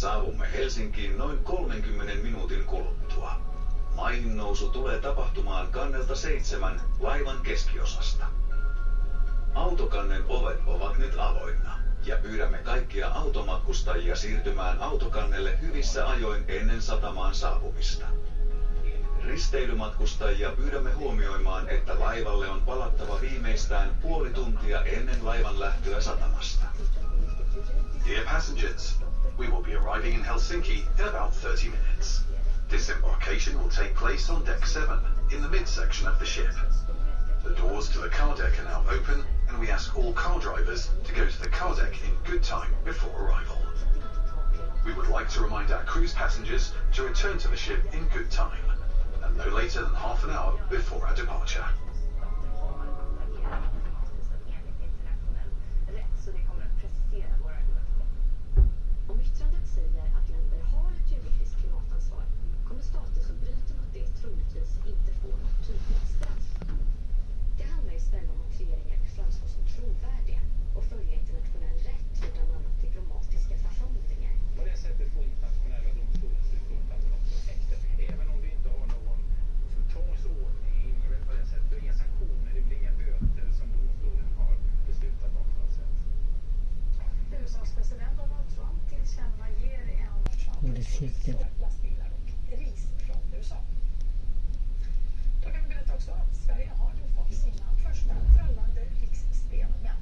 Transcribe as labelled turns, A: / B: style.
A: Saavumme Helsinkiin noin 30 minuutin kuluttua. Maihin nousu tulee tapahtumaan kannelta 7 laivan keskiosasta. Autokannen ovet ovat nyt avoinna ja pyydämme kaikkia automatkustajia siirtymään autokannelle hyvissä ajoin ennen satamaan saapumista. Risteilymatkustajia pyydämme huomioimaan, että laivalle on palattava viimeistään puoli tuntia ennen laivan lähtöä satamasta.
B: Dear passengers, we will be arriving in Helsinki in about 30 minutes. Disembarkation will take place on deck 7, in the midsection of the ship. The doors to the car deck are now open, and we ask all car drivers to go to the car deck in good time before arrival. We would like to remind our cruise passengers to return to the ship in good time, and no later than half an hour before our departure.
C: Om yttrandet säger att länder har ett juridiskt klimatansvar kommer stater som bryter mot det troligtvis inte få något tydligt straff. Det handlar istället om att regeringar vill framstå som trovärdiga och följa internationell rätt vid bland annat diplomatiska förhandlingar.
D: På det sättet får internationella domstolens utlåtanden också effekter. Även om vi inte har någon tvångsordning på det sättet. Det är inga sanktioner, det blir inga böter som domstolen har beslutat om på något sätt.
E: USAs president Donald Trump tillkännager en lastbilar och ris från USA. Då kan vi berätta också att Sverige har nu fått sina första rullande riksspel, men